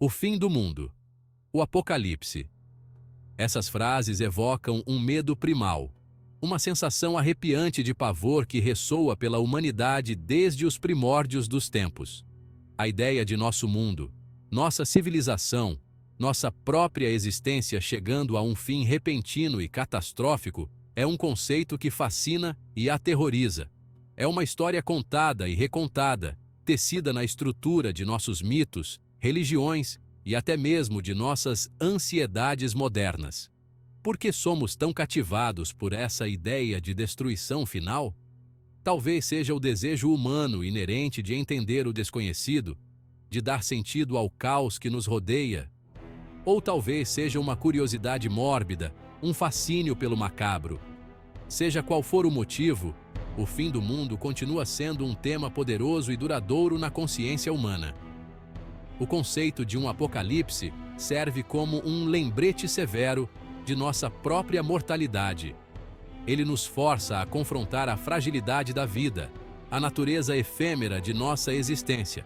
O fim do mundo. O apocalipse. Essas frases evocam um medo primal, uma sensação arrepiante de pavor que ressoa pela humanidade desde os primórdios dos tempos. A ideia de nosso mundo, nossa civilização, nossa própria existência chegando a um fim repentino e catastrófico é um conceito que fascina e aterroriza. É uma história contada e recontada, tecida na estrutura de nossos mitos, religiões e até mesmo de nossas ansiedades modernas. Por que somos tão cativados por essa ideia de destruição final? Talvez seja o desejo humano inerente de entender o desconhecido, de dar sentido ao caos que nos rodeia. Ou talvez seja uma curiosidade mórbida, um fascínio pelo macabro. Seja qual for o motivo, o fim do mundo continua sendo um tema poderoso e duradouro na consciência humana. O conceito de um apocalipse serve como um lembrete severo de nossa própria mortalidade. Ele nos força a confrontar a fragilidade da vida, a natureza efêmera de nossa existência.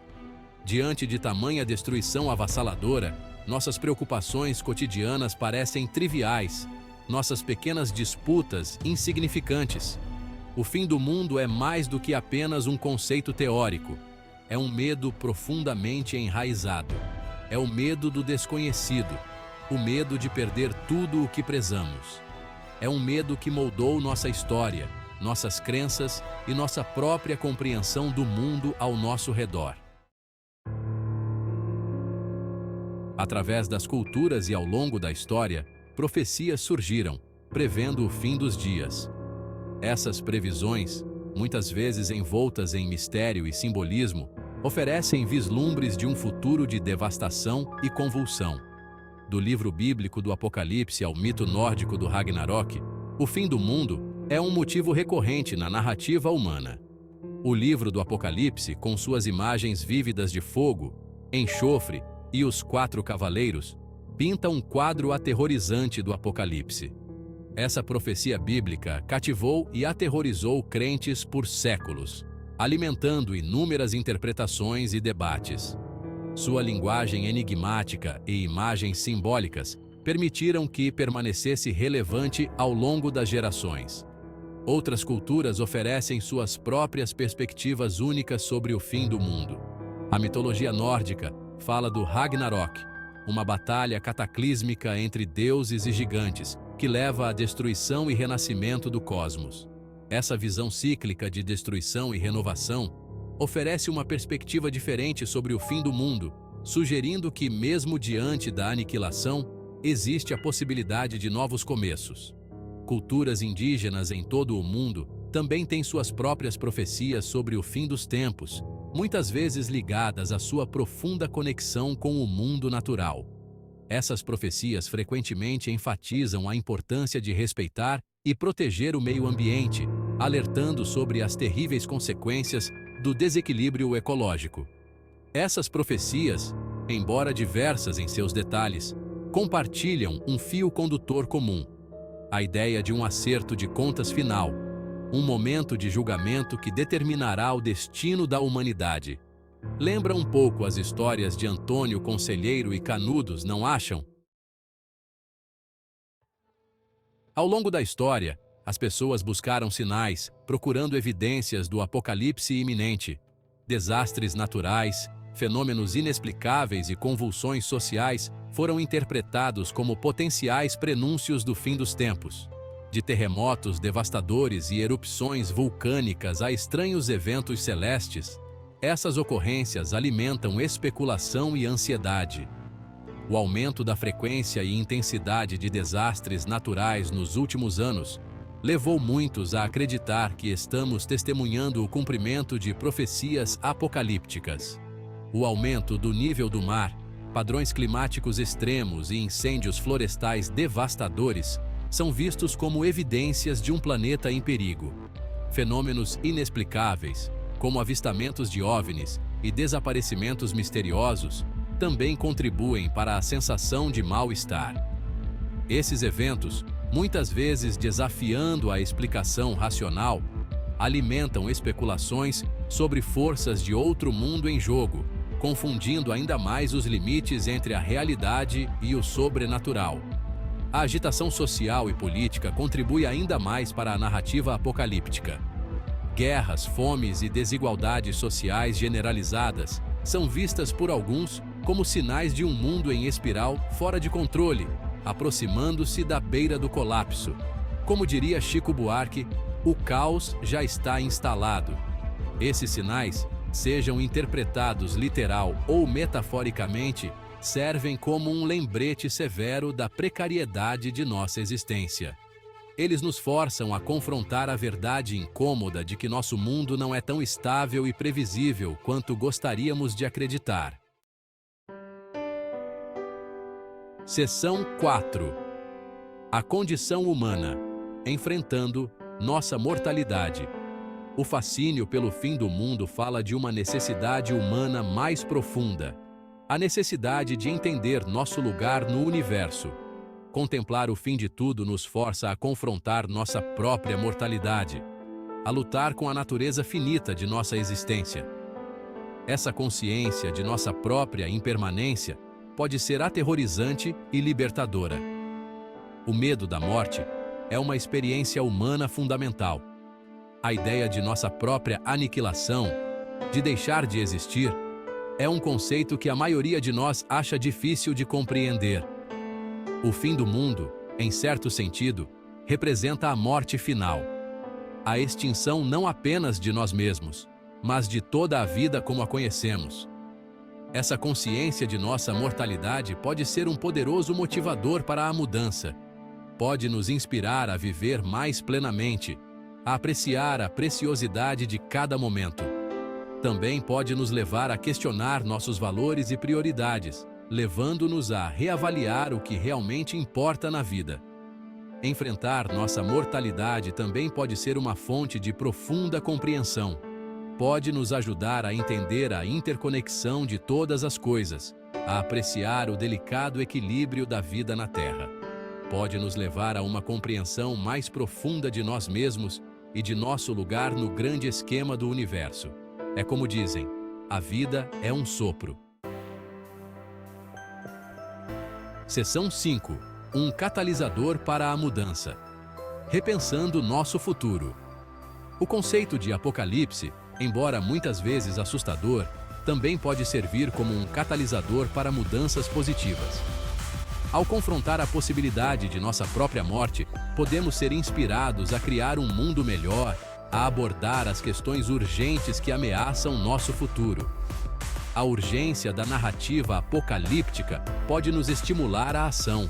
Diante de tamanha destruição avassaladora, nossas preocupações cotidianas parecem triviais, nossas pequenas disputas insignificantes. O fim do mundo é mais do que apenas um conceito teórico. É um medo profundamente enraizado. É o medo do desconhecido, o medo de perder tudo o que prezamos. É um medo que moldou nossa história, nossas crenças e nossa própria compreensão do mundo ao nosso redor. Através das culturas e ao longo da história, profecias surgiram, prevendo o fim dos dias. Essas previsões, muitas vezes envoltas em mistério e simbolismo, oferecem vislumbres de um futuro de devastação e convulsão. Do livro bíblico do Apocalipse ao mito nórdico do Ragnarok, o fim do mundo é um motivo recorrente na narrativa humana. O livro do Apocalipse, com suas imagens vívidas de fogo, enxofre e os 4 cavaleiros, pinta um quadro aterrorizante do Apocalipse. Essa profecia bíblica cativou e aterrorizou crentes por séculos, alimentando inúmeras interpretações e debates. Sua linguagem enigmática e imagens simbólicas permitiram que permanecesse relevante ao longo das gerações. Outras culturas oferecem suas próprias perspectivas únicas sobre o fim do mundo. A mitologia nórdica fala do Ragnarok, uma batalha cataclísmica entre deuses e gigantes, que leva à destruição e renascimento do cosmos. Essa visão cíclica de destruição e renovação oferece uma perspectiva diferente sobre o fim do mundo, sugerindo que, mesmo diante da aniquilação, existe a possibilidade de novos começos. Culturas indígenas em todo o mundo também têm suas próprias profecias sobre o fim dos tempos, muitas vezes ligadas à sua profunda conexão com o mundo natural. Essas profecias frequentemente enfatizam a importância de respeitar e proteger o meio ambiente, alertando sobre as terríveis consequências do desequilíbrio ecológico. Essas profecias, embora diversas em seus detalhes, compartilham um fio condutor comum: a ideia de um acerto de contas final, um momento de julgamento que determinará o destino da humanidade. Lembra um pouco as histórias de Antônio Conselheiro e Canudos, não acham? Ao longo da história, as pessoas buscaram sinais, procurando evidências do apocalipse iminente. Desastres naturais, fenômenos inexplicáveis e convulsões sociais foram interpretados como potenciais prenúncios do fim dos tempos. De terremotos devastadores e erupções vulcânicas a estranhos eventos celestes, essas ocorrências alimentam especulação e ansiedade. O aumento da frequência e intensidade de desastres naturais nos últimos anos levou muitos a acreditar que estamos testemunhando o cumprimento de profecias apocalípticas. O aumento do nível do mar, padrões climáticos extremos e incêndios florestais devastadores são vistos como evidências de um planeta em perigo. Fenômenos inexplicáveis, como avistamentos de OVNIs e desaparecimentos misteriosos, também contribuem para a sensação de mal-estar. Esses eventos, muitas vezes desafiando a explicação racional, alimentam especulações sobre forças de outro mundo em jogo, confundindo ainda mais os limites entre a realidade e o sobrenatural. A agitação social e política contribui ainda mais para a narrativa apocalíptica. Guerras, fomes e desigualdades sociais generalizadas são vistas por alguns como sinais de um mundo em espiral fora de controle, aproximando-se da beira do colapso. Como diria Chico Buarque, o caos já está instalado. Esses sinais, sejam interpretados literal ou metaforicamente, servem como um lembrete severo da precariedade de nossa existência. Eles nos forçam a confrontar a verdade incômoda de que nosso mundo não é tão estável e previsível quanto gostaríamos de acreditar. Seção 4. A condição humana, enfrentando nossa mortalidade. O fascínio pelo fim do mundo fala de uma necessidade humana mais profunda. A necessidade de entender nosso lugar no universo. Contemplar o fim de tudo nos força a confrontar nossa própria mortalidade, a lutar com a natureza finita de nossa existência. Essa consciência de nossa própria impermanência pode ser aterrorizante e libertadora. O medo da morte é uma experiência humana fundamental. A ideia de nossa própria aniquilação, de deixar de existir, é um conceito que a maioria de nós acha difícil de compreender. O fim do mundo, em certo sentido, representa a morte final. A extinção não apenas de nós mesmos, mas de toda a vida como a conhecemos. Essa consciência de nossa mortalidade pode ser um poderoso motivador para a mudança. Pode nos inspirar a viver mais plenamente, a apreciar a preciosidade de cada momento. Também pode nos levar a questionar nossos valores e prioridades, levando-nos a reavaliar o que realmente importa na vida. Enfrentar nossa mortalidade também pode ser uma fonte de profunda compreensão. Pode nos ajudar a entender a interconexão de todas as coisas, a apreciar o delicado equilíbrio da vida na Terra. Pode nos levar a uma compreensão mais profunda de nós mesmos e de nosso lugar no grande esquema do universo. É como dizem, a vida é um sopro. Seção 5. Um catalisador para a mudança. Repensando nosso futuro. O conceito de apocalipse, embora muitas vezes assustador, também pode servir como um catalisador para mudanças positivas. Ao confrontar a possibilidade de nossa própria morte, podemos ser inspirados a criar um mundo melhor, a abordar as questões urgentes que ameaçam nosso futuro. A urgência da narrativa apocalíptica pode nos estimular à ação.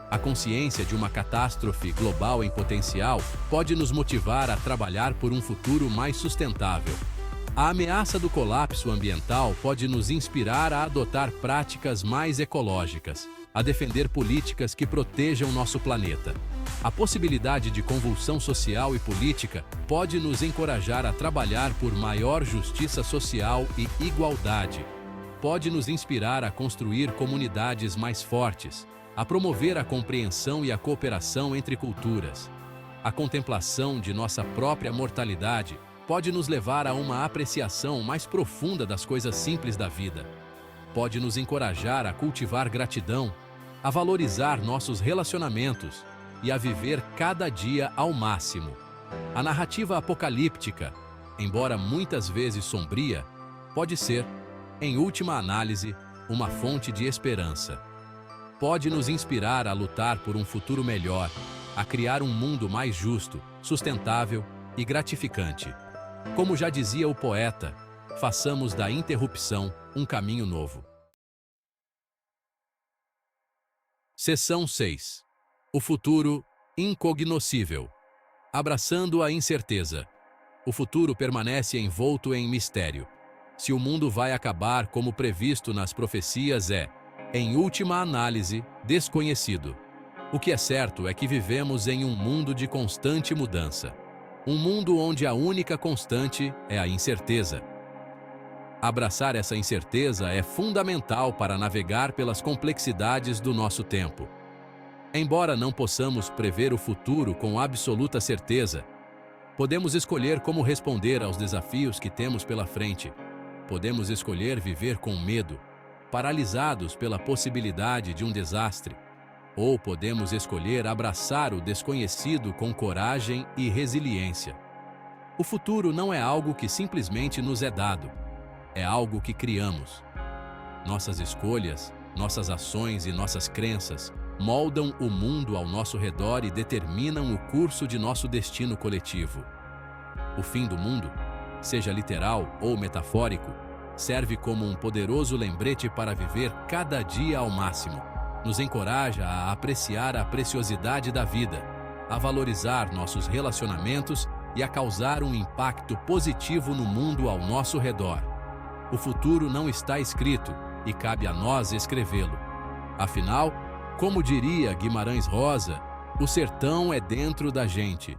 A consciência de uma catástrofe global em potencial pode nos motivar a trabalhar por um futuro mais sustentável. A ameaça do colapso ambiental pode nos inspirar a adotar práticas mais ecológicas, a defender políticas que protejam nosso planeta. A possibilidade de convulsão social e política pode nos encorajar a trabalhar por maior justiça social e igualdade. Pode nos inspirar a construir comunidades mais fortes, a promover a compreensão e a cooperação entre culturas. A contemplação de nossa própria mortalidade pode nos levar a uma apreciação mais profunda das coisas simples da vida. Pode nos encorajar a cultivar gratidão, a valorizar nossos relacionamentos e a viver cada dia ao máximo. A narrativa apocalíptica, embora muitas vezes sombria, pode ser, em última análise, uma fonte de esperança. Pode nos inspirar a lutar por um futuro melhor, a criar um mundo mais justo, sustentável e gratificante. Como já dizia o poeta, façamos da interrupção um caminho novo. Seção 6. O futuro incognoscível. Abraçando a incerteza. O futuro permanece envolto em mistério. Se o mundo vai acabar como previsto nas profecias é, em última análise, desconhecido. O que é certo é que vivemos em um mundo de constante mudança. Um mundo onde a única constante é a incerteza. Abraçar essa incerteza é fundamental para navegar pelas complexidades do nosso tempo. Embora não possamos prever o futuro com absoluta certeza, podemos escolher como responder aos desafios que temos pela frente. Podemos escolher viver com medo, paralisados pela possibilidade de um desastre, ou podemos escolher abraçar o desconhecido com coragem e resiliência. O futuro não é algo que simplesmente nos é dado, é algo que criamos. Nossas escolhas, nossas ações e nossas crenças moldam o mundo ao nosso redor e determinam o curso de nosso destino coletivo. O fim do mundo, seja literal ou metafórico, serve como um poderoso lembrete para viver cada dia ao máximo. Nos encoraja a apreciar a preciosidade da vida, a valorizar nossos relacionamentos e a causar um impacto positivo no mundo ao nosso redor. O futuro não está escrito e cabe a nós escrevê-lo. Afinal, como diria Guimarães Rosa, o sertão é dentro da gente.